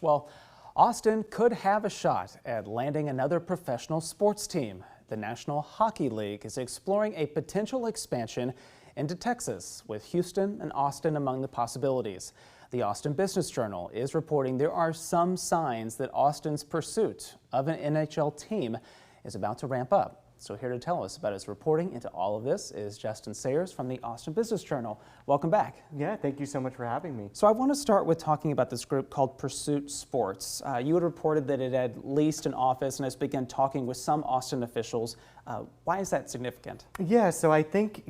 next. Well, Austin could have a shot at landing another professional sports team. The National Hockey League is exploring a potential expansion into Texas, with Houston and Austin among the possibilities. The Austin Business Journal is reporting there are some signs that Austin's pursuit of an NHL team is about to ramp up. So here to tell us about his reporting into all of this is Justin Sayers from the Austin Business Journal. Welcome back. Yeah, thank you so much for having me. So I want to start with talking about this group called Pursuit Sports. You had reported that it had leased an office and has begun talking with some Austin officials. Why is that significant? Yeah, so I think,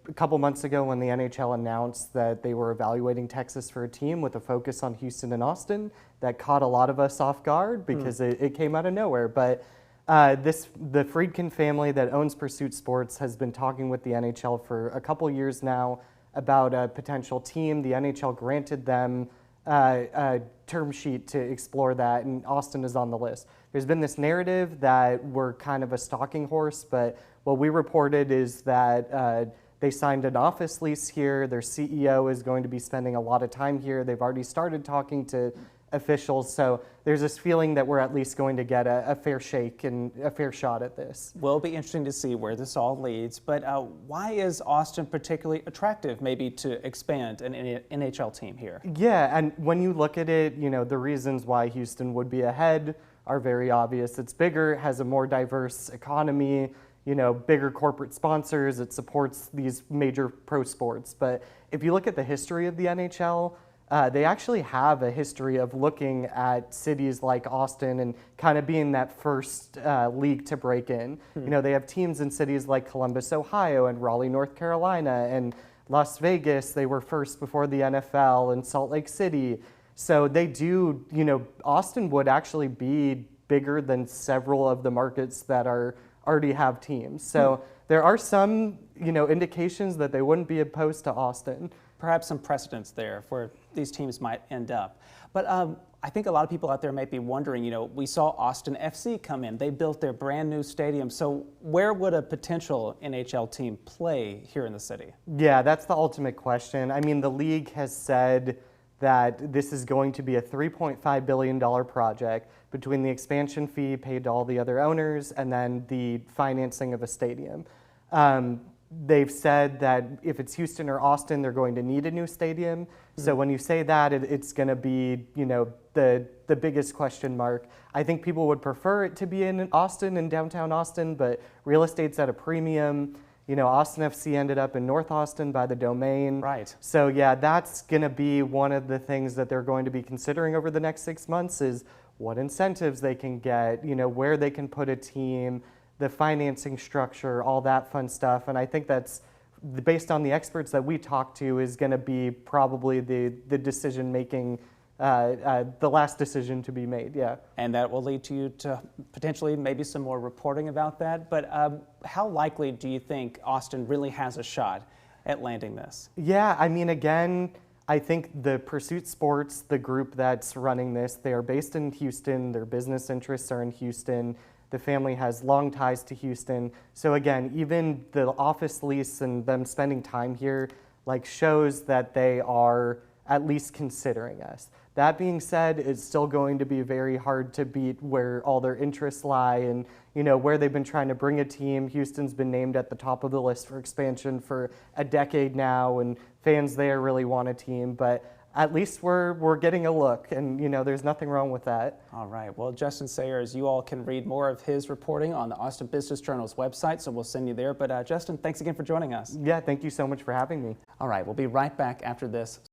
a couple months ago when the NHL announced that they were evaluating Texas for a team with a focus on Houston and Austin, that caught a lot of us off guard because it came out of nowhere. But the Friedkin family that owns Pursuit Sports has been talking with the NHL for a couple years now about a potential team. The NHL granted them a term sheet to explore that, and Austin is on the list. There's been this narrative that we're kind of a stalking horse, but what we reported is that they signed an office lease here. Their CEO is going to be spending a lot of time here. They've already started talking to officials, so there's this feeling that we're at least going to get a fair shake and a fair shot at this. Well, it'll be interesting to see where this all leads, but why is Austin particularly attractive maybe to expand an NHL team here? Yeah, and when you look at it, the reasons why Houston would be ahead are very obvious. It's bigger, has a more diverse economy, bigger corporate sponsors, it supports these major pro sports. But if you look at the history of the NHL, they actually have a history of looking at cities like Austin and kind of being that first league to break in. They have teams in cities like Columbus, Ohio, and Raleigh, North Carolina, and Las Vegas. They were first before the NFL, and Salt Lake City. So they do, Austin would actually be bigger than several of the markets that already have teams. So there are some, indications that they wouldn't be opposed to Austin. Perhaps some precedents there where these teams might end up. But I think a lot of people out there might be wondering, we saw Austin FC come in. They built their brand new stadium. So where would a potential NHL team play here in the city? Yeah, that's the ultimate question. I mean, the league has said that this is going to be a $3.5 billion project between the expansion fee paid to all the other owners and then the financing of a stadium. They've said that if it's Houston or Austin, they're going to need a new stadium. So when you say that, it's going to be, the biggest question mark. I think people would prefer it to be in Austin, in downtown Austin, but real estate's at a premium. Austin FC ended up in North Austin by the Domain. Right. So yeah, that's going to be one of the things that they're going to be considering over the next 6 months is what incentives they can get, where they can put a team, the financing structure, all that fun stuff. And I think that's, based on the experts that we talked to, is going to be probably the decision making, the last decision to be made, yeah. And that will lead to you to potentially maybe some more reporting about that. But how likely do you think Austin really has a shot at landing this? Yeah, I mean, again, I think the Pursuit Sports, the group that's running this, they are based in Houston. Their business interests are in Houston. The family has long ties to Houston. So again, even the office lease and them spending time here shows that they are at least considering us. That being said, it's still going to be very hard to beat where all their interests lie and where they've been trying to bring a team. Houston's been named at the top of the list for expansion for a decade now, and fans there really want a team. But at least we're getting a look, and there's nothing wrong with that. All right. Well, Justin Sayers, you all can read more of his reporting on the Austin Business Journal's website, so we'll send you there. But Justin, thanks again for joining us. Yeah, thank you so much for having me. All right. We'll be right back after this